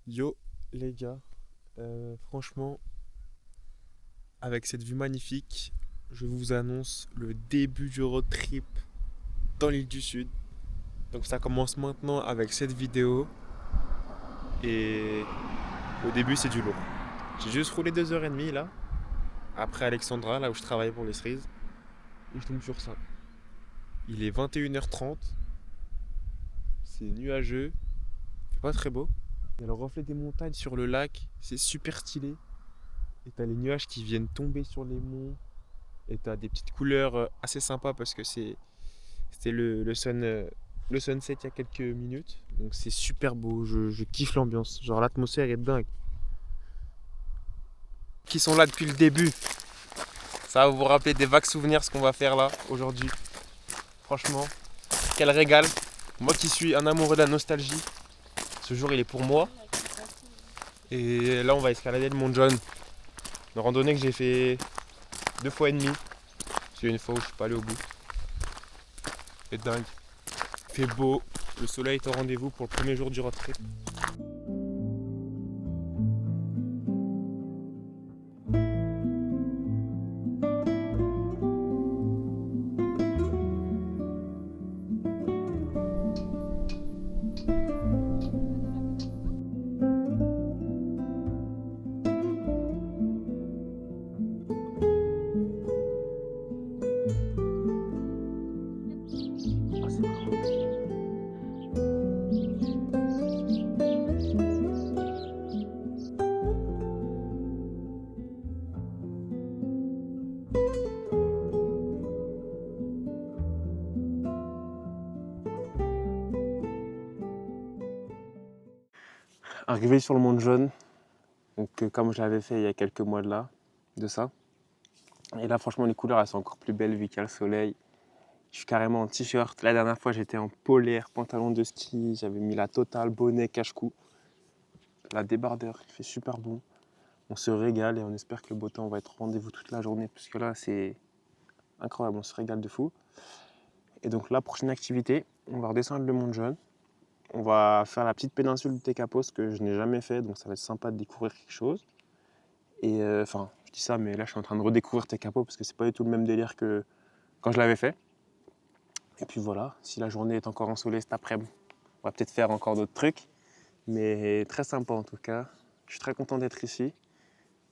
Yo les gars, franchement, avec cette vue magnifique, je vous annonce le début du road trip dans l'île du Sud. Donc ça commence maintenant avec cette vidéo et au début c'est du lourd. J'ai juste roulé 2h30 là, après Alexandra, là où je travaille pour les cerises, et je tombe sur ça. Il est 21h30, c'est nuageux, c'est pas très beau. Il y a le reflet des montagnes sur le lac, c'est super stylé. Et t'as les nuages qui viennent tomber sur les monts. Et t'as des petites couleurs assez sympas parce que c'était le sunset il y a quelques minutes. Donc c'est super beau, je kiffe l'ambiance. Genre l'atmosphère est dingue. Qui sont là depuis le début. Ça va vous rappeler des vagues souvenirs ce qu'on va faire là aujourd'hui. Franchement, quel régal. Moi qui suis un amoureux de la nostalgie, ce jour il est pour moi. Et là on va escalader le Mont John. Une randonnée que j'ai fait 2 fois et demi. C'est une fois où je suis pas allé au bout. C'est dingue. Il fait beau, le soleil est au rendez-vous pour le premier jour du road trip. Arrivé sur le Mont Jaune, donc comme je l'avais fait il y a quelques mois de ça. Et là franchement les couleurs elles sont encore plus belles vu qu'il y a le soleil. Je suis carrément en t-shirt. La dernière fois j'étais en polaire, pantalon de ski, j'avais mis la totale, bonnet, cache-cou. La débardeur, il fait super bon. On se régale et on espère que le beau temps va être au rendez-vous toute la journée puisque là c'est incroyable, on se régale de fou. Et donc la prochaine activité, on va redescendre le Mont Jaune. On va faire la petite péninsule du Tecapos que je n'ai jamais fait, donc ça va être sympa de découvrir quelque chose. Et enfin, je dis ça, mais là je suis en train de redécouvrir Tecapos parce que c'est pas du tout le même délire que quand je l'avais fait. Et puis voilà, si la journée est encore ensoleillée cet après-midi, on va peut-être faire encore d'autres trucs. Mais très sympa en tout cas. Je suis très content d'être ici.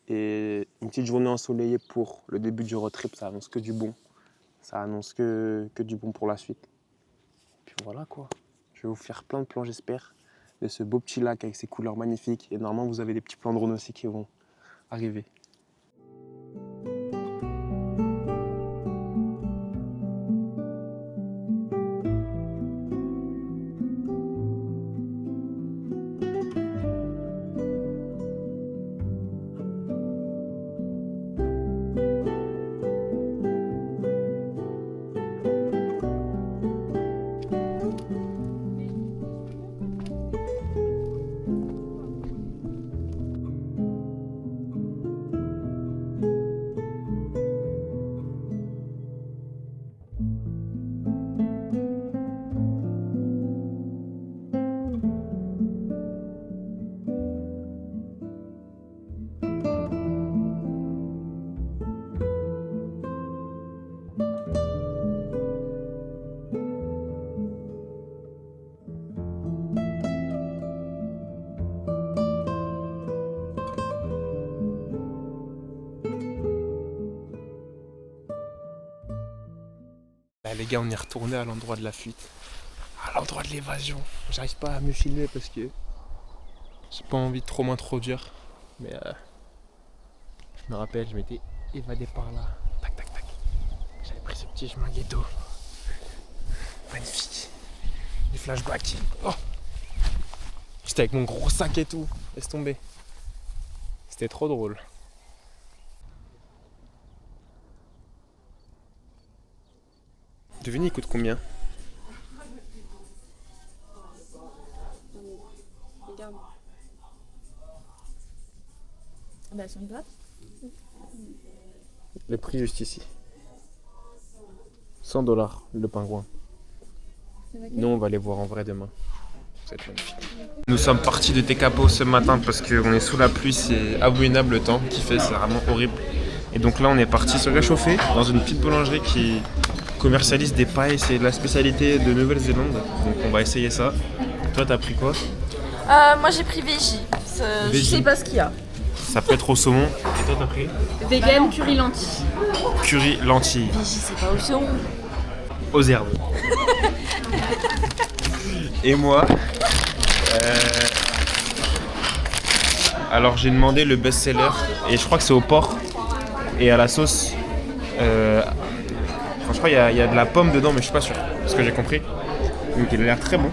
Et une petite journée ensoleillée pour le début du road trip, ça annonce que du bon. Ça annonce que du bon pour la suite. Puis voilà quoi. Je vais vous faire plein de plans, j'espère, de ce beau petit lac avec ses couleurs magnifiques. Et normalement, vous avez des petits plans de drone aussi qui vont arriver. Là, les gars, on est retourné à l'endroit de la fuite, à l'endroit de l'évasion. J'arrive pas à me filmer parce que j'ai pas envie de trop m'introduire. Mais je me rappelle, je m'étais évadé par là. Tac, tac, tac. J'avais pris ce petit chemin ghetto. Magnifique. Des flashbacks. Oh, j'étais avec mon gros sac et tout. Laisse tomber. C'était trop drôle. Devinez, il coûte combien? Regarde. Bah, elles sont plates. Le prix juste ici. 100 $ le pingouin. Nous, on va les voir en vrai demain. cette jeune fille. Nous sommes partis de Tekapo ce matin parce qu'on est sous la pluie, c'est abominable le temps qu'il fait, c'est vraiment horrible. Et donc là on est parti se réchauffer dans une petite boulangerie qui commercialise des pailles, c'est la spécialité de Nouvelle-Zélande. Donc on va essayer ça. Toi t'as pris quoi? Moi j'ai pris veggie. Je Veggie. sais pas ce qu'il y a. Ça peut être au saumon. Et toi t'as pris? Vegan, curry lentilles. Curry lentilles. Veggie c'est pas au saumon. Aux herbes. Et moi, alors j'ai demandé le best-seller et je crois que c'est au porc et à la sauce. Enfin, je crois qu'il y a de la pomme dedans, mais je suis pas sûr, ce que j'ai compris. Donc il a l'air très bon.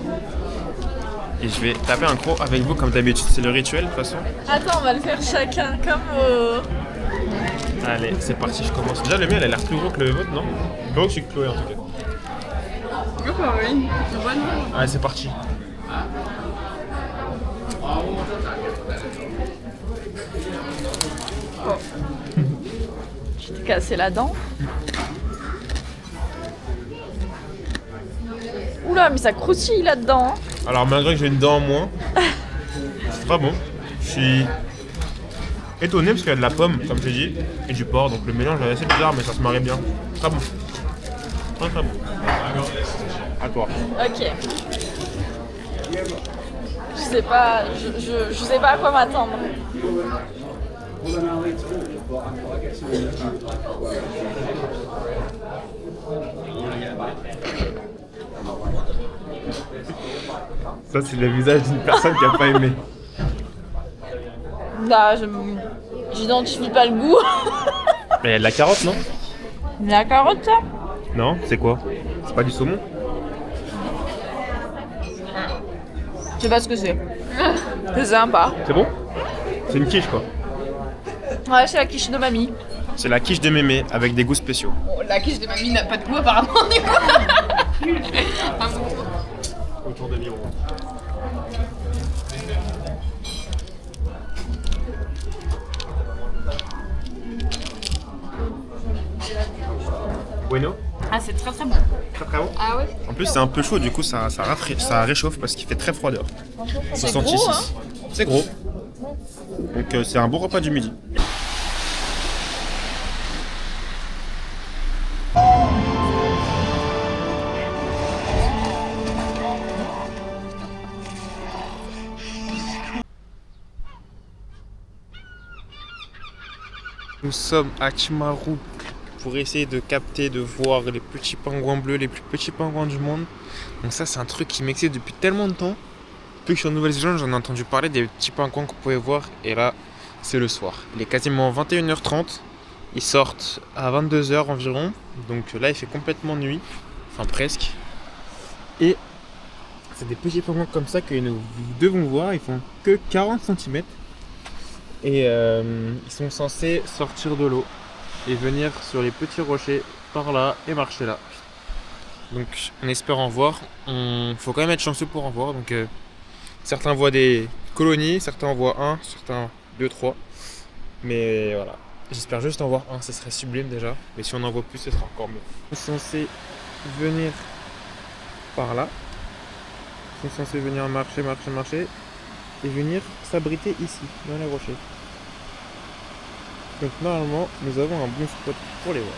Et je vais taper un croc avec vous comme d'habitude, c'est le rituel de toute façon. Attends, on va le faire chacun comme Allez, c'est parti, je commence. Déjà le mien il a l'air plus gros que le vôtre, non? Plus gros que celui de Chloé en tout cas. oui. Bonne. Allez, c'est parti. Je t'ai cassé la dent. Oula, mais ça croustille là-dedans. Alors malgré que j'ai une dent en moins, c'est pas bon. Je suis étonné parce qu'il y a de la pomme, comme je dit, et du porc, donc le mélange est assez bizarre, mais ça se marie bien. Très bon. Très très bon. À toi. Ok. Je sais pas, je sais pas à quoi m'attendre. Ça c'est le visage d'une personne qui a pas aimé. Là, j'identifie pas le goût. Mais il y a de la carotte, non? La carotte, ça? Non, c'est quoi? C'est pas du saumon? Je sais pas ce que c'est. C'est sympa. C'est bon? C'est une quiche quoi. Ouais, c'est la quiche de mamie. C'est la quiche de mémé avec des goûts spéciaux. Bon, la quiche de mamie n'a pas de goût apparemment du coup. Autour de l'Iran. Bueno? Ah, c'est très très bon. Très très bon. Ah ouais? En plus c'est un peu chaud, du coup ça réchauffe parce qu'il fait très froid dehors. C'est 66. gros, hein? C'est gros. Donc c'est un bon repas du midi. Nous sommes à Timaru pour essayer de capter, de voir les petits pingouins bleus, les plus petits pingouins du monde. Donc ça c'est un truc qui m'excite depuis tellement de temps. Depuis que je suis en Nouvelle-Zélande, j'en ai entendu parler des petits pingouins qu'on pouvait voir. Et là, c'est le soir. Il est quasiment 21h30. Ils sortent à 22h environ. Donc là, il fait complètement nuit. Enfin presque. Et c'est des petits pingouins comme ça que nous devons voir. Ils font que 40 cm. Et ils sont censés sortir de l'eau et venir sur les petits rochers par là et marcher là. Donc on espère en voir. Faut quand même être chanceux pour en voir. Donc certains voient des colonies, certains en voient un, certains 2, 3. Mais voilà. J'espère juste en voir un, ce serait sublime déjà. Mais si on en voit plus, ce sera encore mieux. Ils sont censés venir par là. Ils sont censés venir marcher et venir s'abriter ici, dans les rochers. Donc normalement, nous avons un bon spot pour les voir.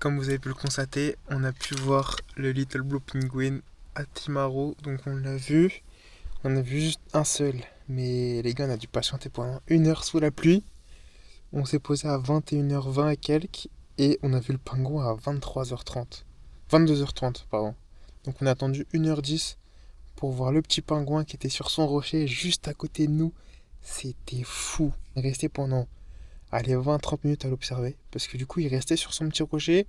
Comme vous avez pu le constater, on a pu voir le Little Blue Penguin à Timaru, donc on l'a vu. On a vu juste un seul. Mais les gars, on a dû patienter pendant 1 heure sous la pluie. On s'est posé à 21h20 et quelques. Et on a vu le pingouin à 23h30. 22h30, pardon. Donc on a attendu 1h10 pour voir le petit pingouin qui était sur son rocher juste à côté de nous. C'était fou. On est resté pendant, allez, 20-30 minutes à l'observer. Parce que du coup, il restait sur son petit rocher.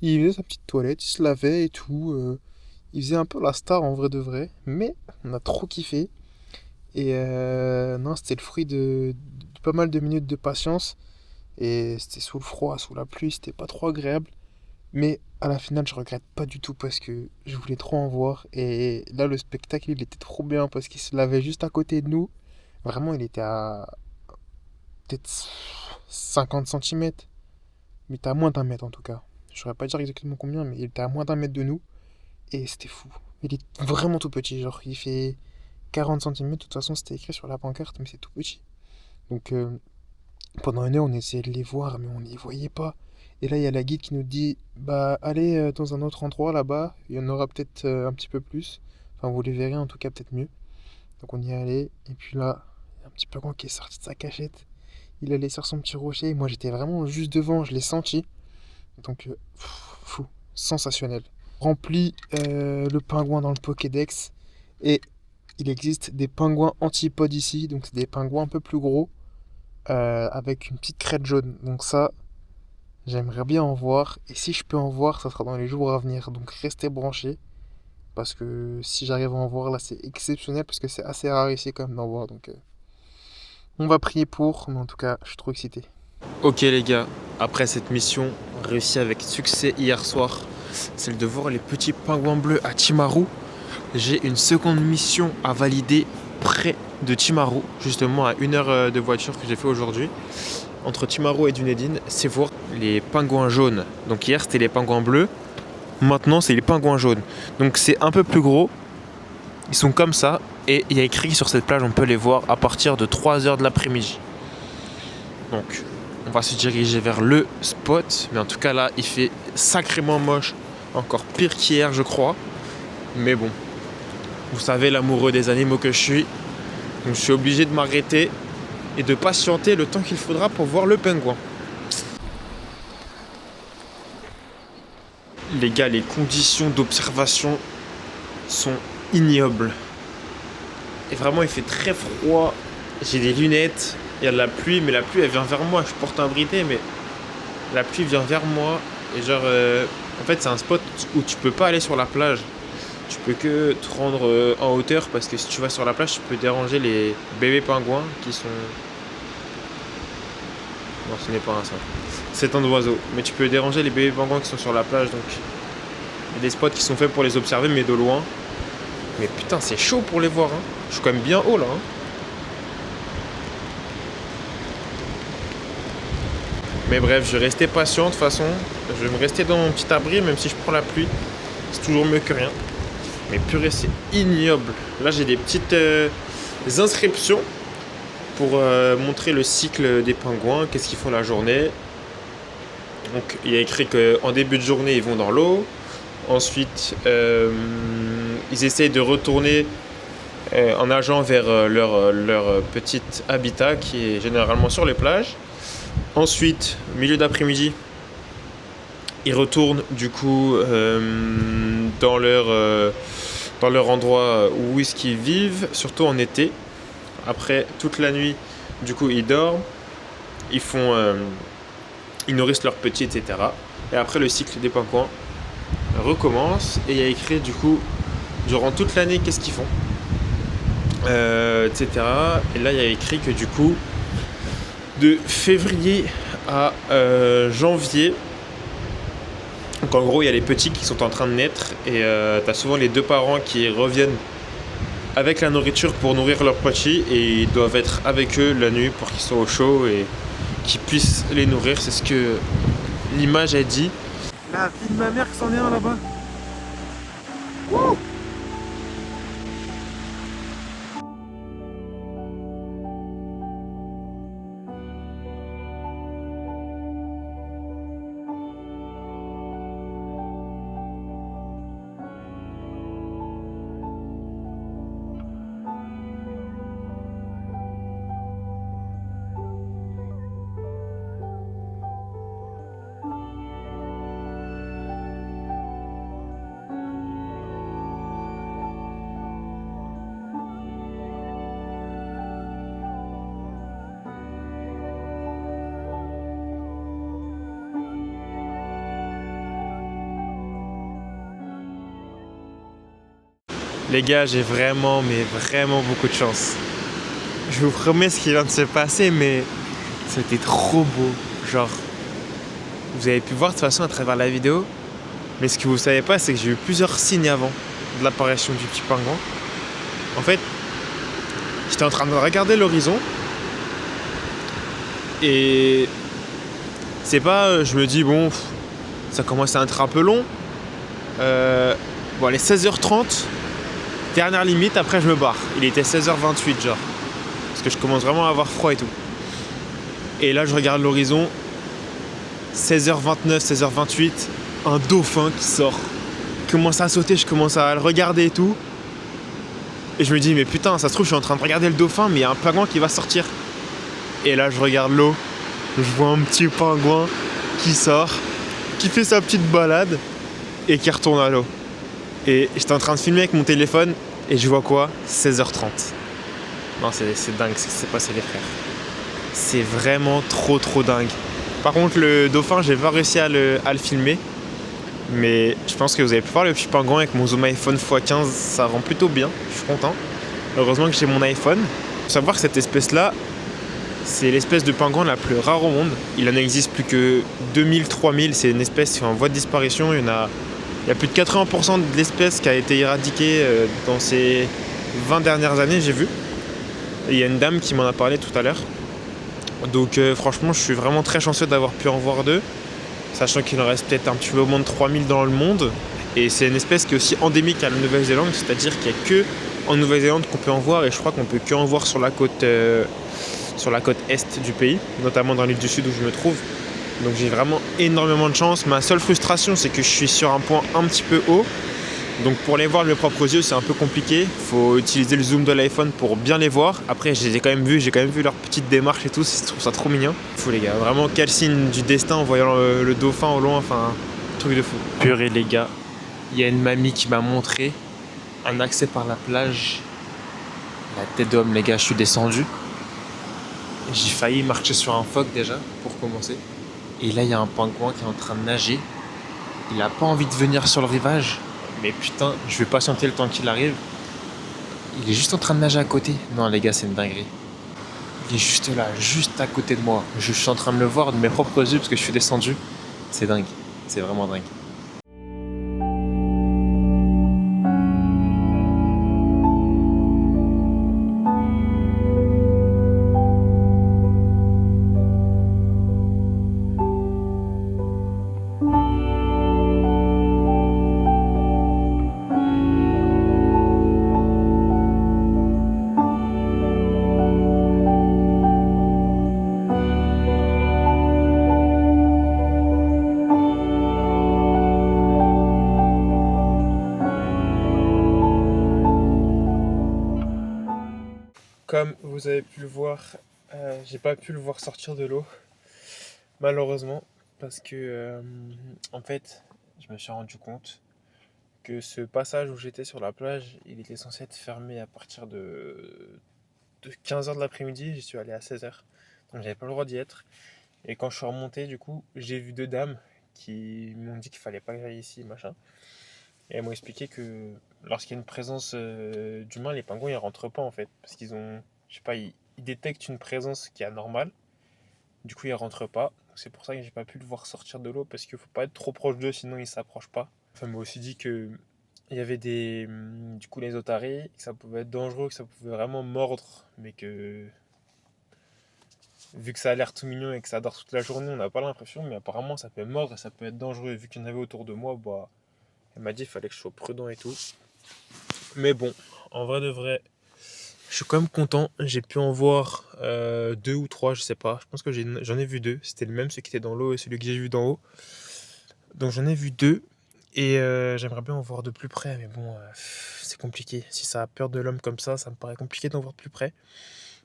Il faisait sa petite toilette, il se lavait et tout. Il faisait un peu la star en vrai de vrai. Mais on a trop kiffé. Et non, c'était le fruit de pas mal de minutes de patience. Et c'était sous le froid, sous la pluie, c'était pas trop agréable. Mais à la finale, je regrette pas du tout parce que je voulais trop en voir. Et là, le spectacle, il était trop bien parce qu'il se lavait juste à côté de nous. Vraiment, il était à peut-être 50 centimètres. Mais il était à moins d'un mètre en tout cas. Je saurais pas dire exactement combien, mais il était à moins d'un mètre de nous. Et c'était fou. Il est vraiment tout petit. Genre, il fait 40 centimètres. De toute façon, c'était écrit sur la pancarte, mais c'est tout petit. Donc, pendant 1 heure, on essayait de les voir, mais on ne les voyait pas. Et là, il y a la guide qui nous dit, bah, allez dans un autre endroit là-bas, il y en aura peut-être un petit peu plus. Enfin, vous les verrez en tout cas peut-être mieux. Donc on y est allé, et puis là, il y a un petit pingouin qui est sorti de sa cachette. Il allait sur son petit rocher, et moi j'étais vraiment juste devant, je l'ai senti. Donc, fou, sensationnel. Rempli le pingouin dans le Pokédex, et il existe des pingouins antipodes ici, donc c'est des pingouins un peu plus gros, avec une petite crête jaune. Donc ça, j'aimerais bien en voir. Et si je peux en voir, ça sera dans les jours à venir. Donc restez branchés. Parce que si j'arrive à en voir là, c'est exceptionnel. Parce que c'est assez rare ici quand même d'en voir. Donc on va prier pour. Mais en tout cas, je suis trop excité. Ok les gars, après cette mission réussie avec succès hier soir, celle de voir les petits pingouins bleus à Timaru, j'ai une seconde mission à valider près de Timaru, justement à 1 heure de voiture que j'ai fait aujourd'hui. Entre Timaru et Dunedin, c'est voir les pingouins jaunes. Donc hier c'était les pingouins bleus, maintenant c'est les pingouins jaunes. Donc c'est un peu plus gros, ils sont comme ça, et il y a écrit sur cette plage on peut les voir à partir de 3 heures de l'après-midi. Donc on va se diriger vers le spot, mais en tout cas là il fait sacrément moche, encore pire qu'hier je crois. Mais bon, vous savez l'amoureux des animaux que je suis, donc je suis obligé de m'arrêter et de patienter le temps qu'il faudra pour voir le pingouin. Les gars, les conditions d'observation sont ignobles. Et vraiment il fait très froid, j'ai des lunettes, il y a de la pluie, mais la pluie elle vient vers moi, je porte un briquet mais la pluie vient vers moi. Et genre, en fait c'est un spot où tu peux pas aller sur la plage. Tu peux que te rendre en hauteur parce que si tu vas sur la plage, tu peux déranger les bébés pingouins qui sont... Non, ce n'est pas un ça. C'est un oiseau. Mais tu peux déranger les bébés pingouins qui sont sur la plage. Donc, il y a des spots qui sont faits pour les observer, mais de loin. Mais putain, c'est chaud pour les voir. Hein. Je suis quand même bien haut là. Hein. Mais bref, je vais rester patient de toute façon. Je vais me rester dans mon petit abri, même si je prends la pluie. C'est toujours mieux que rien. Mais purée, c'est ignoble. Là, j'ai des petites inscriptions pour montrer le cycle des pingouins, qu'est-ce qu'ils font la journée. Donc, il y a écrit qu'en début de journée, ils vont dans l'eau. Ensuite, ils essayent de retourner en nageant vers leur petit habitat qui est généralement sur les plages. Ensuite, milieu d'après-midi, ils retournent du coup dans leur endroit où est-ce qu'ils vivent, surtout en été. Après, toute la nuit, du coup, ils dorment, ils nourrissent leurs petits, etc. Et après, le cycle des pingouins recommence. Et il y a écrit, du coup, durant toute l'année, qu'est-ce qu'ils font, etc. Et là, il y a écrit que, du coup, de février à janvier, donc en gros, il y a les petits qui sont en train de naître et t'as souvent les deux parents qui reviennent avec la nourriture pour nourrir leurs petits et ils doivent être avec eux la nuit pour qu'ils soient au chaud et qu'ils puissent les nourrir. C'est ce que l'image a dit. La fille de ma mère qui s'en est un là-bas. Les gars, j'ai vraiment, mais vraiment beaucoup de chance. Je vous promets ce qui vient de se passer, mais c'était trop beau. Genre, vous avez pu voir de toute façon à travers la vidéo, mais ce que vous savez pas, c'est que j'ai eu plusieurs signes avant de l'apparition du petit pingouin. En fait, j'étais en train de regarder l'horizon et c'est pas, je me dis bon, ça commence à être un peu long. Bon, allez, 16h30, dernière limite, après je me barre. Il était 16h28 genre, parce que je commence vraiment à avoir froid et tout. Et là je regarde l'horizon, 16h29, 16h28, un dauphin qui sort. Je commence à sauter, je commence à le regarder et tout. Et je me dis mais putain, ça se trouve je suis en train de regarder le dauphin, mais il y a un pingouin qui va sortir. Et là je regarde l'eau, je vois un petit pingouin qui sort, qui fait sa petite balade et qui retourne à l'eau. Et j'étais en train de filmer avec mon téléphone et je vois quoi ? 16h30. Non, c'est dingue ce qui s'est passé les frères. C'est vraiment trop dingue. Par contre le dauphin, j'ai pas réussi à le filmer. Mais je pense que vous avez pu voir le petit pingouin avec mon zoom iPhone x15, ça rend plutôt bien, je suis content. Heureusement que j'ai mon iPhone. Il faut savoir que cette espèce-là, c'est l'espèce de pingouin la plus rare au monde. Il en existe plus que 2000-3000, c'est une espèce qui est en voie de disparition. Il y a plus de 80% de l'espèce qui a été éradiquée dans ces 20 dernières années, j'ai vu. Et il y a une dame qui m'en a parlé tout à l'heure. Donc franchement, je suis vraiment très chanceux d'avoir pu en voir deux. Sachant qu'il en reste peut-être un petit peu moins de 3000 dans le monde. Et c'est une espèce qui est aussi endémique à la Nouvelle-Zélande, c'est-à-dire qu'il n'y a que en Nouvelle-Zélande qu'on peut en voir, et je crois qu'on peut que en voir sur la côte est du pays, notamment dans l'île du Sud où je me trouve. Donc j'ai vraiment énormément de chance. Ma seule frustration, c'est que je suis sur un point un petit peu haut. Donc pour les voir de mes propres yeux, c'est un peu compliqué. Il faut utiliser le zoom de l'iPhone pour bien les voir. Après, j'ai quand même vu leur petite démarche et tout. Je trouve ça trop mignon. Fou les gars, vraiment quel signe du destin en voyant le dauphin au loin. Enfin, truc de fou. Purée les gars, il y a une mamie qui m'a montré un accès par la plage. La tête d'homme les gars, je suis descendu. J'ai failli marcher sur un phoque déjà, pour commencer. Et là, il y a un pingouin qui est en train de nager. Il a pas envie de venir sur le rivage. Mais putain, je vais patienter le temps qu'il arrive. Il est juste en train de nager à côté. Non les gars, c'est une dinguerie. Il est juste là, juste à côté de moi. Je suis en train de le voir de mes propres yeux parce que je suis descendu. C'est dingue, c'est vraiment dingue. Comme vous avez pu le voir, j'ai pas pu le voir sortir de l'eau, malheureusement, parce que en fait, je me suis rendu compte que ce passage où j'étais sur la plage, il était censé être fermé à partir de 15h de l'après-midi. J'y suis allé à 16h, donc j'avais pas le droit d'y être. Et quand je suis remonté, du coup, j'ai vu deux dames qui m'ont dit qu'il fallait pas que j'aille ici, machin. Et elles m'ont expliqué que lorsqu'il y a une présence d'humains, les pingouins ils rentrent pas en fait, parce qu'ils ont, je sais pas, ils détectent une présence qui est anormale. Du coup, ils rentrent pas. Donc, c'est pour ça que j'ai pas pu le voir sortir de l'eau, parce qu'il faut pas être trop proche d'eux, sinon ils s'approchent pas. Enfin, elle m'a aussi dit que il y avait du coup les otaries, que ça pouvait être dangereux, que ça pouvait vraiment mordre, mais que vu que ça a l'air tout mignon et que ça dort toute la journée, on n'a pas l'impression, mais apparemment ça peut mordre et ça peut être dangereux. Et vu qu'il y en avait autour de moi, bah, elle m'a dit qu'il fallait que je sois prudent et tout. Mais bon, en vrai de vrai, je suis quand même content. J'ai pu en voir 2 ou 3, je sais pas. Je pense que j'en ai vu 2. C'était le même, celui qui était dans l'eau et celui que j'ai vu d'en haut. Donc j'en ai vu 2. Et j'aimerais bien en voir de plus près. Mais bon, c'est compliqué. Si ça a peur de l'homme comme ça me paraît compliqué d'en voir de plus près.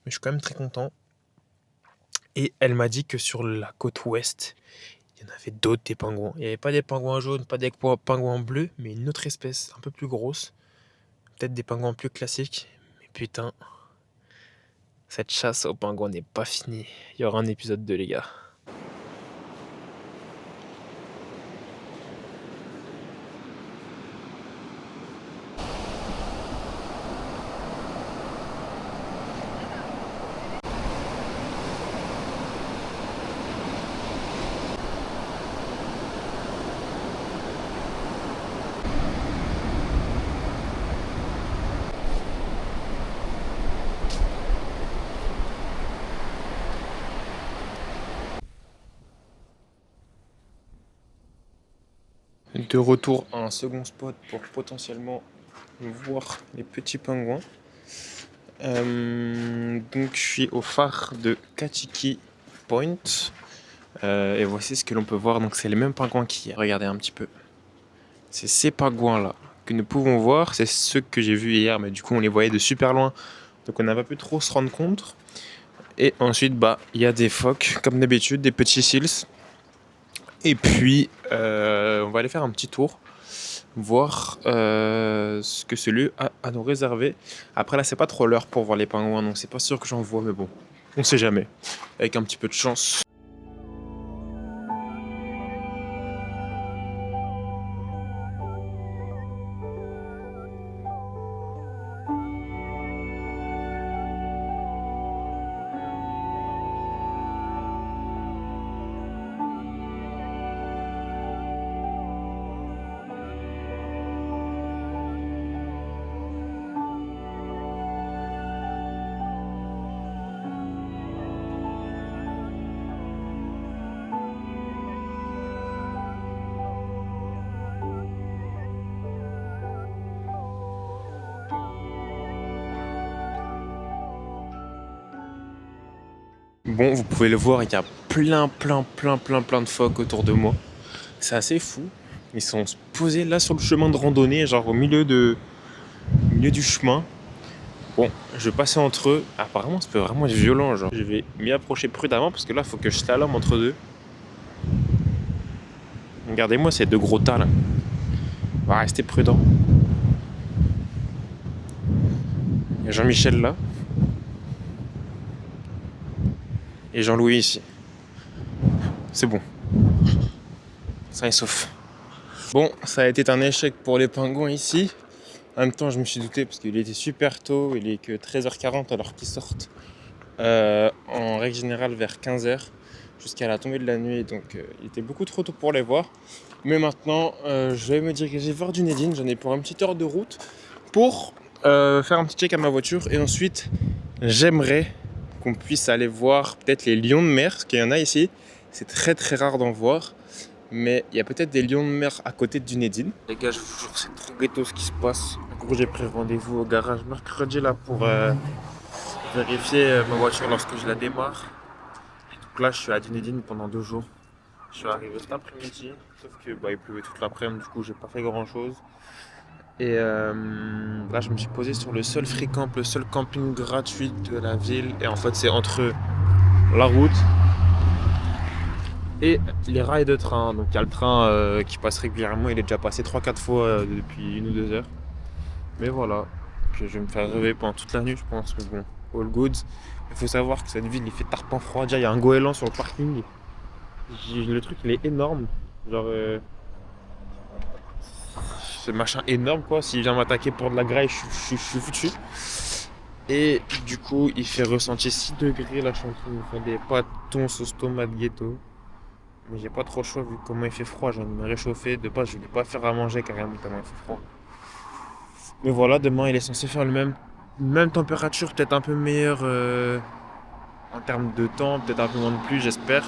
Mais je suis quand même très content. Et elle m'a dit que sur la côte ouest, il y en avait d'autres, des pingouins. Il n'y avait pas des pingouins jaunes, pas des pingouins bleus, mais une autre espèce, un peu plus grosse. Peut-être des pingouins plus classiques. Mais putain, cette chasse aux pingouins n'est pas finie. Il y aura un épisode 2, les gars. De retour à un second spot pour potentiellement voir les petits pingouins. Donc je suis au phare de Kachiki Point. Et voici ce que l'on peut voir. Donc c'est les mêmes pingouins qu'hier. Regardez un petit peu. C'est ces pingouins là que nous pouvons voir. C'est ceux que j'ai vus hier, mais du coup on les voyait de super loin. Donc on n'a pas pu trop se rendre compte. Et ensuite il y a des phoques comme d'habitude, des petits seals. Et puis on va aller faire un petit tour, voir ce que ce lieu a à nous réserver. Après là c'est pas trop l'heure pour voir les pingouins, donc c'est pas sûr que j'en vois, mais bon, on sait jamais. Avec un petit peu de chance. Bon, vous pouvez le voir, il y a plein de phoques autour de moi. C'est assez fou. Ils sont posés là sur le chemin de randonnée, genre au milieu du chemin. Bon, je vais passer entre eux. Apparemment, ça peut vraiment être violent, genre. Je vais m'y approcher prudemment parce que là, il faut que je slalome entre deux. Regardez-moi ces deux gros tas là. On va rester prudent. Il y a Jean-Michel là. Et Jean-Louis ici. C'est bon. Ça est sauf. Bon, ça a été un échec pour les pingouins ici. En même temps, je me suis douté parce qu'il était super tôt. Il est que 13h40 alors qu'ils sortent en règle générale vers 15h jusqu'à la tombée de la nuit. Donc il était beaucoup trop tôt pour les voir. Mais maintenant, je vais me diriger vers Dunedin. J'en ai pour une petite heure de route pour faire un petit check à ma voiture. Et ensuite, j'aimerais qu'on puisse aller voir peut-être les lions de mer, parce qu'il y en a ici. C'est très rare d'en voir. Mais il y a peut-être des lions de mer à côté de Dunedin. Les gars, je vous jure, c'est trop ghetto ce qui se passe. En gros, j'ai pris rendez-vous au garage mercredi là pour vérifier ma voiture lorsque je la démarre. Et donc là, je suis à Dunedin pendant 2 jours. Je suis arrivé cet après-midi, sauf que il pleuvait toute l'après-midi, du coup, j'ai pas fait grand-chose. Et là, je me suis posé sur le seul free-camp, le seul camping gratuit de la ville. Et en fait, c'est entre la route et les rails de train. Donc il y a le train qui passe régulièrement, il est déjà passé 3-4 fois depuis 1 ou 2 heures. Mais voilà, que je vais me faire rêver pendant toute la nuit je pense, mais bon, all good. Il faut savoir que cette ville il fait tarpin froid, déjà il y a un goéland sur le parking. Le truc il est énorme, genre ce machin énorme quoi, s'il vient m'attaquer pour de la graille je suis foutu. Et du coup il fait ressentir 6 degrés, là je suis en train de me faire des pâtons sauce tomate ghetto. Mais j'ai pas trop le choix vu comment il fait froid, j'ai envie de me réchauffer. De base, je vais pas faire à manger carrément tellement il fait froid. Mais voilà, demain il est censé faire même température, peut-être un peu meilleure en termes de temps, peut-être un peu moins de pluie, j'espère.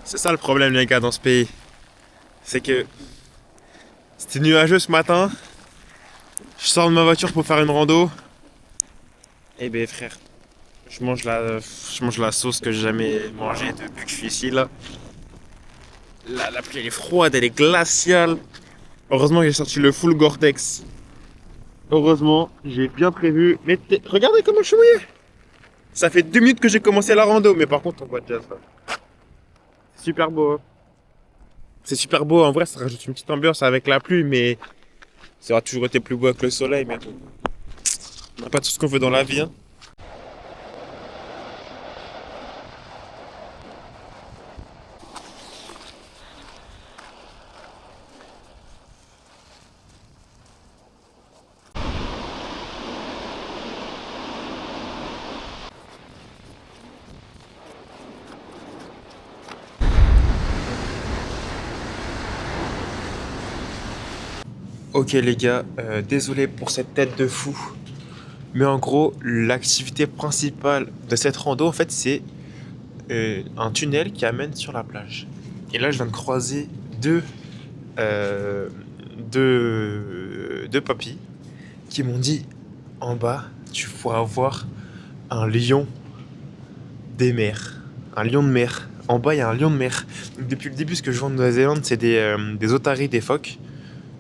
C'est ça le problème, les gars, dans ce pays. C'est que c'était nuageux ce matin. Je sors de ma voiture pour faire une rando. Eh ben frère, je mange la sauce que j'ai jamais mangée depuis que je suis ici là. La pluie elle est froide, elle est glaciale. Heureusement que j'ai sorti le full Gore-Tex. Heureusement, j'ai bien prévu. Mais regardez comment je suis mouillé. Ça fait 2 minutes que j'ai commencé la rando, mais par contre on voit déjà ça. C'est super beau. Hein. C'est super beau, en vrai ça rajoute une petite ambiance avec la pluie, mais ça aura toujours été plus beau avec le soleil, mais on n'a pas tout ce qu'on veut dans la vie. Hein. Ok les gars, désolé pour cette tête de fou. Mais en gros, l'activité principale de cette rando, en fait, c'est un tunnel qui amène sur la plage. Et là, je viens de croiser euh, deux papis qui m'ont dit en bas, tu pourras voir un lion des mers. Un lion de mer. En bas, il y a un lion de mer. Donc, depuis le début, ce que je vois en Nouvelle-Zélande, c'est des otaries, des phoques.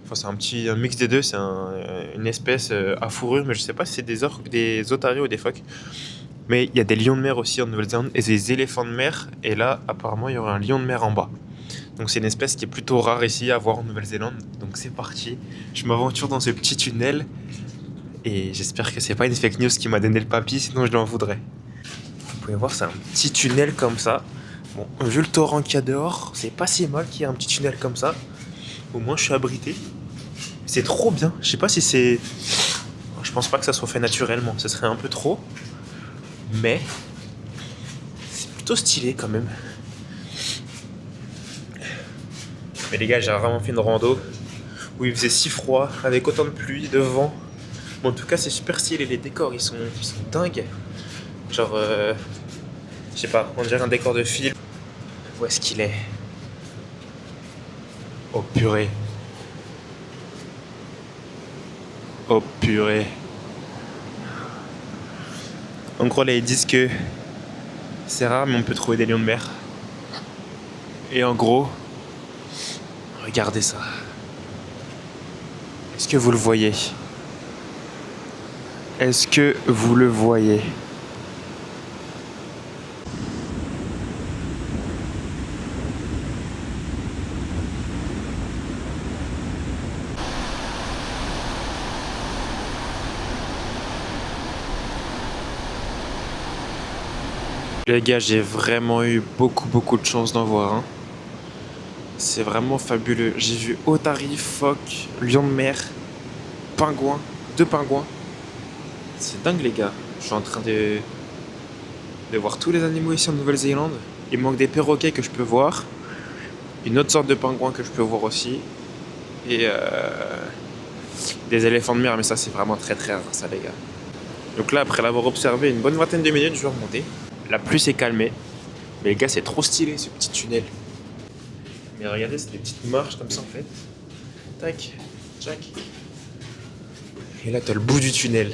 Enfin, c'est un mix des deux. C'est une espèce à fourrure, mais je sais pas si c'est des otaries ou des phoques. Mais il y a des lions de mer aussi en Nouvelle-Zélande et des éléphants de mer. Et là, apparemment, il y aura un lion de mer en bas. Donc c'est une espèce qui est plutôt rare ici à voir en Nouvelle-Zélande. Donc c'est parti. Je m'aventure dans ce petit tunnel. Et j'espère que c'est pas une fake news qui m'a donné le papy, sinon je l'en voudrais. Vous pouvez voir, c'est un petit tunnel comme ça. Bon, vu le torrent qu'il y a dehors, c'est pas si mal qu'il y ait un petit tunnel comme ça. Au moins je suis abrité. C'est trop bien. Je sais pas si c'est... Je pense pas que ça soit fait naturellement. Ce serait un peu trop. Mais c'est plutôt stylé quand même. Mais les gars, j'ai vraiment fait une rando où il faisait si froid, avec autant de pluie, de vent. Bon, en tout cas, c'est super stylé. Les décors, ils sont dingues. Genre, je sais pas, on dirait un décor de film. Où est-ce qu'il est? Oh purée. Oh purée. En gros, là, ils disent que c'est rare, mais on peut trouver des lions de mer. Et en gros, regardez ça. Est-ce que vous le voyez? Est-ce que vous le voyez? Les gars, j'ai vraiment eu beaucoup de chance d'en voir un. C'est vraiment fabuleux. J'ai vu otaries, phoques, lions de mer, pingouins, 2 pingouins. C'est dingue les gars. Je suis en train de voir tous les animaux ici en Nouvelle-Zélande. Il manque des perroquets que je peux voir. Une autre sorte de pingouin que je peux voir aussi. Et des éléphants de mer, mais ça c'est vraiment très rare ça les gars. Donc là, après l'avoir observé une bonne vingtaine de minutes, je vais remonter. La pluie s'est calmée. Mais les gars, c'est trop stylé ce petit tunnel. Mais regardez, c'est des petites marches comme ça en fait. Tac, tac. Et là, t'as le bout du tunnel.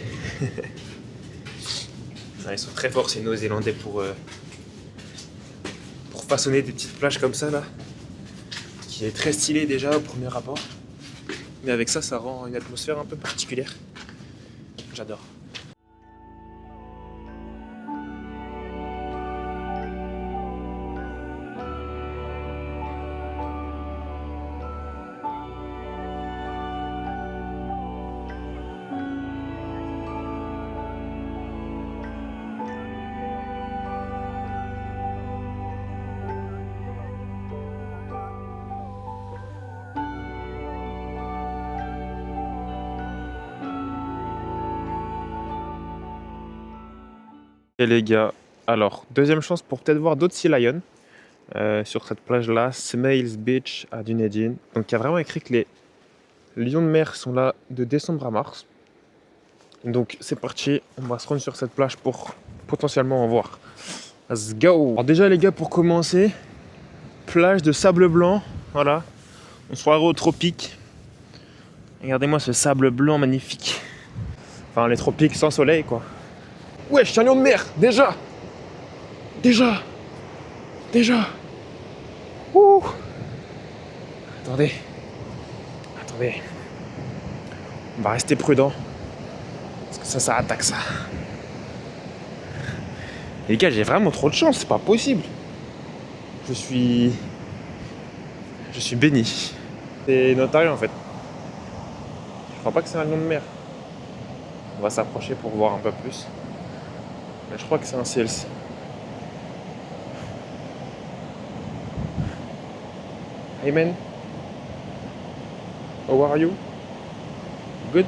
Ah, ils sont très forts ces Néo-Zélandais pour façonner des petites plages comme ça là. Qui est très stylé déjà au premier rapport. Mais avec ça, ça rend une atmosphère un peu particulière. J'adore. Et les gars, alors, deuxième chance pour peut-être voir d'autres sea lions sur cette plage-là, Smails Beach à Dunedin. Donc il y a vraiment écrit que les lions de mer sont là de décembre à mars. Donc c'est parti, on va se rendre sur cette plage pour potentiellement en voir. Let's go! Alors déjà les gars, pour commencer, plage de sable blanc, voilà. On se croirait au tropique. Regardez-moi ce sable blanc magnifique. Enfin les tropiques sans soleil quoi. Ouais, je suis un lion de mer, déjà. Ouh. Attendez. On va rester prudent. Parce que ça attaque ça. Et les gars, j'ai vraiment trop de chance, c'est pas possible. Je suis béni. C'est une otarie en fait. Je crois pas que c'est un lion de mer. On va s'approcher pour voir un peu plus. Mais je crois que c'est un seals. Hey man. How are you? Good?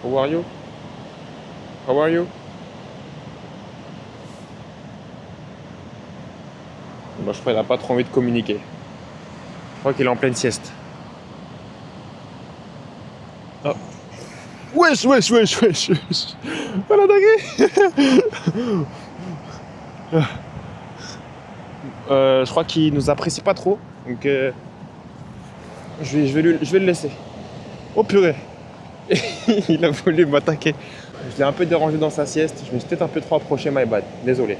How are you? How are you? Bon, je crois qu'il n'a pas trop envie de communiquer. Je crois qu'il est en pleine sieste. Oh. Wesh, wesh, wesh, wesh, wesh. Voilà, dingue. Je crois qu'il nous apprécie pas trop. Donc, je vais le laisser. Oh purée. Il a voulu m'attaquer. Je l'ai un peu dérangé dans sa sieste. Je me suis peut-être un peu trop approché, my bad. Désolé.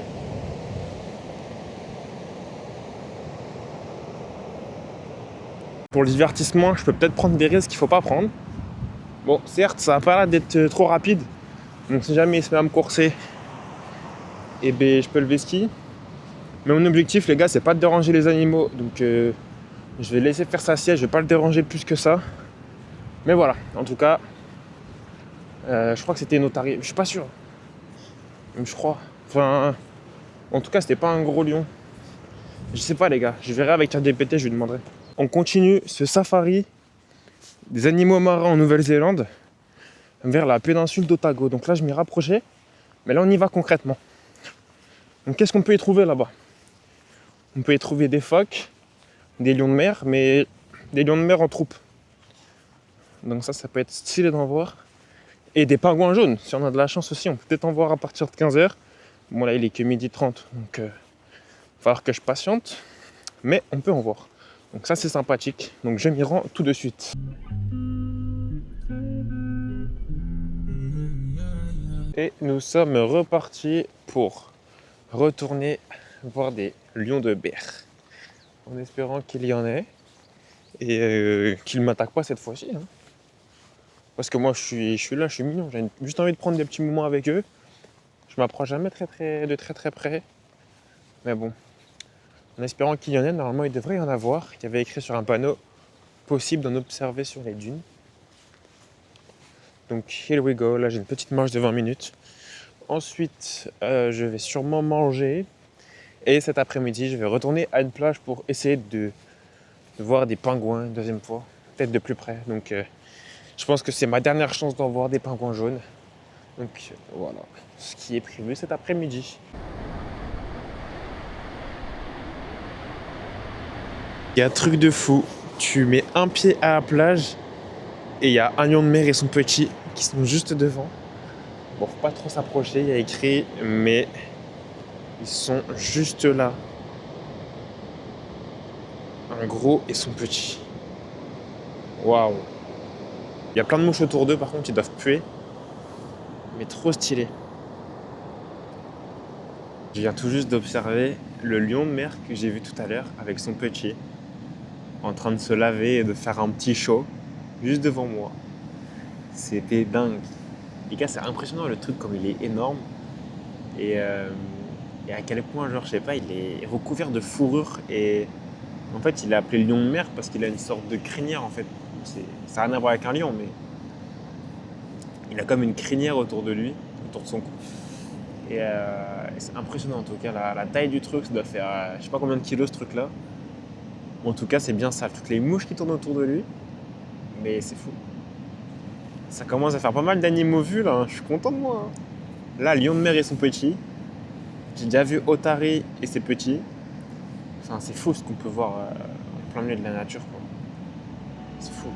Pour le divertissement, je peux peut-être prendre des risques qu'il faut pas prendre. Bon, certes, ça a pas l'air d'être trop rapide. Donc si jamais il se met à me courser, eh ben, je peux lever ski. Mais mon objectif, les gars, c'est pas de déranger les animaux. Donc je vais laisser faire sa sieste. Je vais pas le déranger plus que ça. Mais voilà, en tout cas, je crois que c'était une otarie. Je suis pas sûr. Je crois. Enfin, en tout cas, c'était pas un gros lion. Je sais pas, les gars. Je verrai avec ChatGPT, je lui demanderai. On continue ce safari des animaux marins en Nouvelle-Zélande vers la péninsule d'Otago. Donc là, je m'y rapprochais. Mais là, on y va concrètement. Donc, qu'est-ce qu'on peut y trouver là-bas? On peut y trouver des phoques, des lions de mer, mais des lions de mer en troupe. Donc ça peut être stylé d'en voir. Et des pingouins jaunes, si on a de la chance aussi, on peut peut-être en voir à partir de 15h. Bon là il est que 12h30, donc il va falloir que je patiente, mais on peut en voir. Donc ça c'est sympathique, donc je m'y rends tout de suite. Et nous sommes repartis pour retourner voir des lions de mer. En espérant qu'il y en ait et qu'ils ne m'attaquent pas cette fois-ci. Hein. Parce que moi je suis là, je suis mignon, j'ai juste envie de prendre des petits moments avec eux. Je m'approche jamais de très près. Mais bon, en espérant qu'il y en ait, normalement il devrait y en avoir. Il y avait écrit sur un panneau possible d'en observer sur les dunes. Donc here we go, là j'ai une petite marche de 20 minutes. Ensuite je vais sûrement manger. Et cet après-midi je vais retourner à une plage pour essayer de voir des pingouins une deuxième fois. Peut-être de plus près. Donc je pense que c'est ma dernière chance d'en voir des pingouins jaunes. Donc voilà, ce qui est prévu cet après-midi. Il y a un truc de fou, tu mets un pied à la plage et il y a un lion de mer et son petit qui sont juste devant. Bon, faut pas trop s'approcher, il y a écrit, mais ils sont juste là. Un gros et son petit. Waouh. Il y a plein de mouches autour d'eux, par contre, ils doivent puer. Mais trop stylé. Je viens tout juste d'observer le lion de mer que j'ai vu tout à l'heure avec son petit en train de se laver et de faire un petit show juste devant moi. C'était dingue. Les gars, c'est impressionnant le truc comme il est énorme et à quel point, genre, je sais pas, il est recouvert de fourrure et en fait, il est appelé lion de mer parce qu'il a une sorte de crinière en fait. Ça n'a rien à voir avec un lion, mais il a comme une crinière autour de lui, autour de son cou. Et c'est impressionnant en tout cas, la taille du truc, ça doit faire je sais pas combien de kilos ce truc là. En tout cas c'est bien sale, toutes les mouches qui tournent autour de lui, mais c'est fou. Ça commence à faire pas mal d'animaux vus là, je suis content de moi. Hein. Là, lion de mer et son petit. J'ai déjà vu otari et ses petits. Enfin c'est fou ce qu'on peut voir en plein milieu de la nature quoi. C'est fou.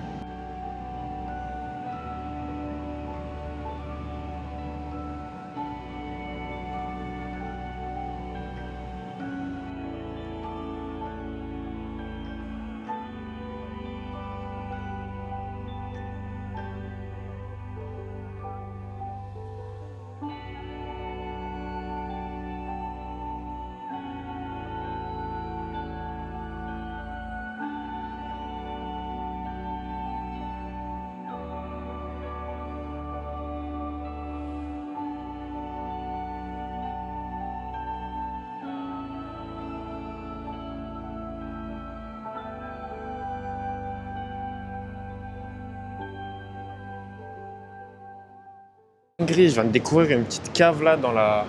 Je viens de découvrir une petite cave là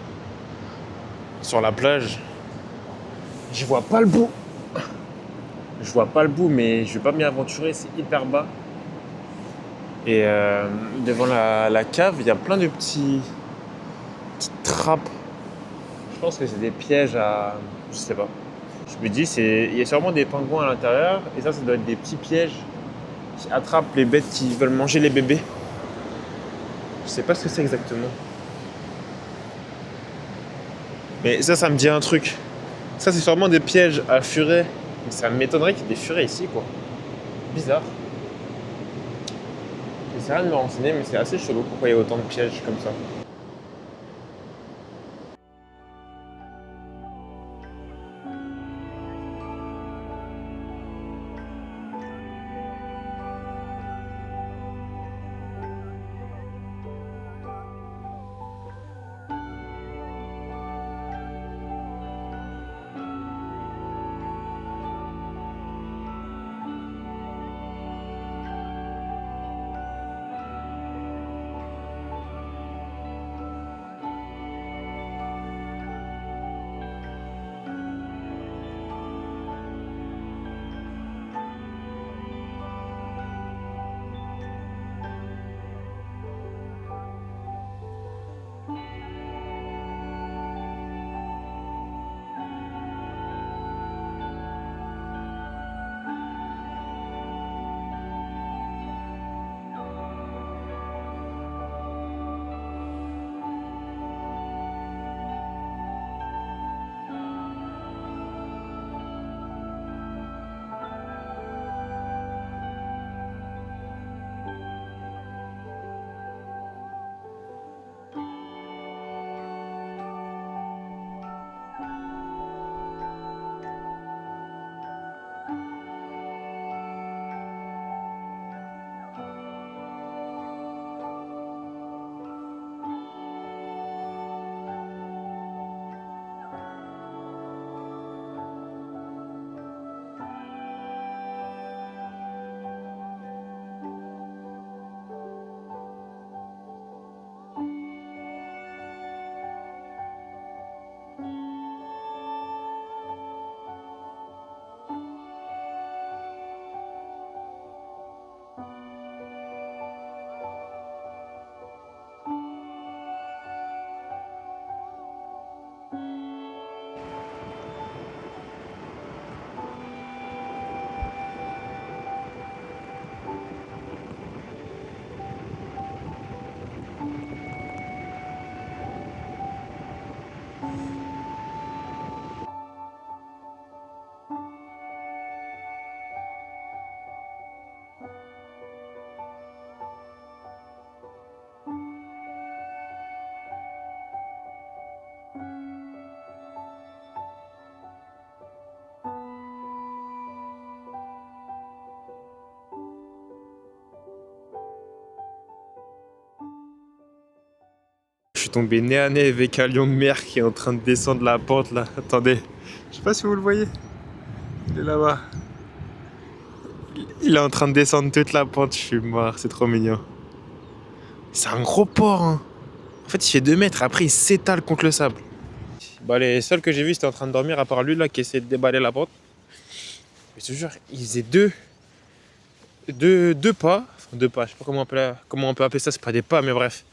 sur la plage. Je vois pas le bout. Mais je vais pas m'y aventurer, c'est hyper bas. Et devant la cave, il y a plein de petites trappes. Je pense que c'est des pièges à... Je sais pas. Je me dis, il y a sûrement des pingouins à l'intérieur. Et ça doit être des petits pièges qui attrapent les bêtes qui veulent manger les bébés. Je sais pas ce que c'est exactement. Mais ça me dit un truc. Ça, c'est sûrement des pièges à furets. Mais ça m'étonnerait qu'il y ait des furets ici, quoi. Bizarre. J'essaie rien de me renseigner, mais c'est assez chelou pourquoi il y a autant de pièges comme ça. Je suis tombé nez à nez avec un lion de mer qui est en train de descendre la pente là. Attendez, je sais pas si vous le voyez. Il est là-bas. Il est en train de descendre toute la pente, je suis mort, c'est trop mignon. C'est un gros porc, hein. En fait, il fait 2 mètres, après il s'étale contre le sable. Bah, les seuls que j'ai vus, c'était en train de dormir, à part lui là qui essayait de déballer la pente. Je te jure, il faisait deux pas. Enfin, 2 pas, je sais pas comment on peut appeler ça, c'est pas des pas, mais bref.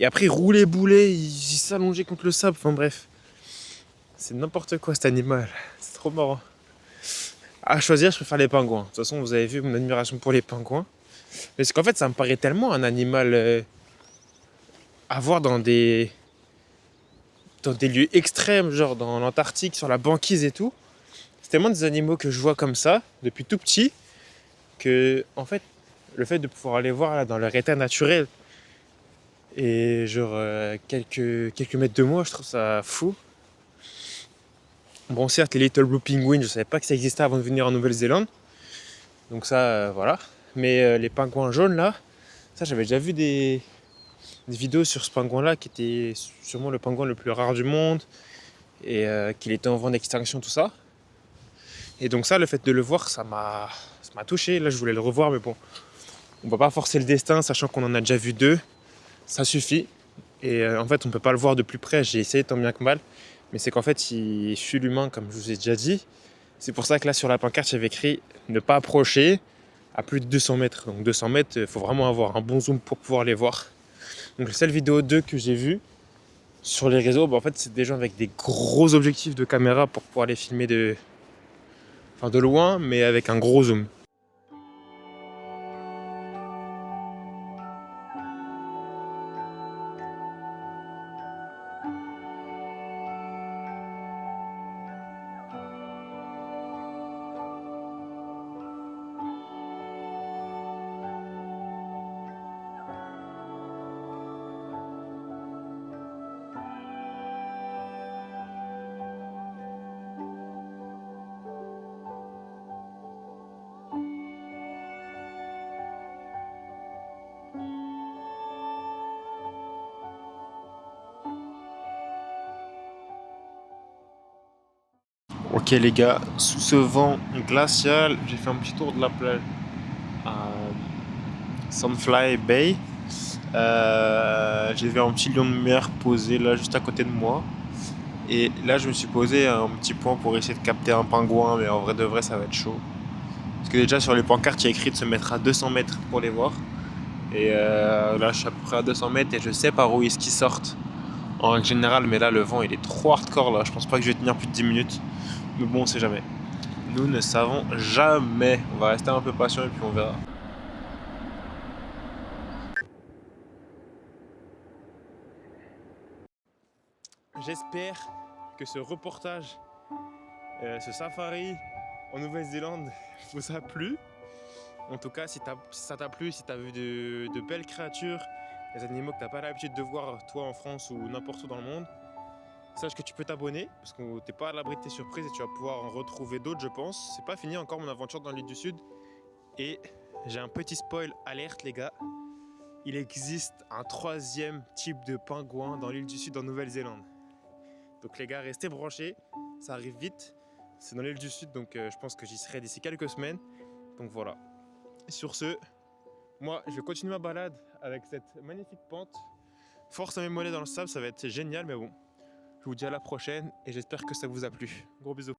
Et après, il roulait boulet, il s'allongeait contre le sable, enfin bref. C'est n'importe quoi cet animal, c'est trop marrant. À choisir, je préfère les pingouins. De toute façon, vous avez vu mon admiration pour les pingouins. Mais c'est qu'en fait, ça me paraît tellement un animal à voir dans des lieux extrêmes, genre dans l'Antarctique, sur la banquise et tout. C'est tellement des animaux que je vois comme ça, depuis tout petit, que, en fait, le fait de pouvoir les voir là, dans leur état naturel, et genre quelques mètres de moi, je trouve ça fou. Bon, certes, les Little Blue Penguins, je savais pas que ça existait avant de venir en Nouvelle-Zélande. Donc ça, voilà. Mais les pingouins jaunes là, ça j'avais déjà vu des vidéos sur ce pingouin là qui était sûrement le pingouin le plus rare du monde et qu'il était en voie d'extinction, tout ça. Et donc ça, le fait de le voir, ça m'a touché. Là, je voulais le revoir, mais bon, on va pas forcer le destin, sachant qu'on en a déjà vu 2. Ça suffit. Et en fait, on peut pas le voir de plus près. J'ai essayé tant bien que mal. Mais c'est qu'en fait, il suit l'humain, comme je vous ai déjà dit. C'est pour ça que là, sur la pancarte, j'avais écrit « Ne pas approcher à plus de 200 mètres ». Donc 200 mètres, il faut vraiment avoir un bon zoom pour pouvoir les voir. Donc la seule vidéo 2 que j'ai vue sur les réseaux, en fait, c'est des gens avec des gros objectifs de caméra pour pouvoir les filmer de loin, mais avec un gros zoom. Ok les gars, sous ce vent glacial, j'ai fait un petit tour de la plage à Sunfly Bay. J'ai vu un petit lion de mer posé là juste à côté de moi. Et là je me suis posé à un petit point pour essayer de capter un pingouin, mais en vrai de vrai ça va être chaud. Parce que déjà sur les pancartes il y a écrit de se mettre à 200 mètres pour les voir. Et là je suis à peu près à 200 mètres et je sais par où est-ce qu'ils sortent en règle générale, mais là le vent il est trop hardcore là, je pense pas que je vais tenir plus de 10 minutes. Mais bon on sait jamais. Nous ne savons jamais. On va rester un peu patient et puis on verra. J'espère que ce reportage, ce safari en Nouvelle-Zélande vous a plu. En tout cas, si ça t'a plu, si t'as vu de belles créatures, des animaux que t'as pas l'habitude de voir toi en France ou n'importe où dans le monde, sache que tu peux t'abonner parce que t'es pas à l'abri de tes surprises et tu vas pouvoir en retrouver d'autres, je pense. C'est pas fini encore mon aventure dans l'île du Sud. Et j'ai un petit spoil alerte, les gars. Il existe un 3e type de pingouin dans l'île du Sud en Nouvelle-Zélande. Donc les gars, restez branchés, ça arrive vite. C'est dans l'île du Sud, donc je pense que j'y serai d'ici quelques semaines. Donc voilà. Sur ce, moi je vais continuer ma balade avec cette magnifique pente. Force à mes mollets dans le sable, ça va être génial, mais bon. Je vous dis à la prochaine et j'espère que ça vous a plu. Gros bisous.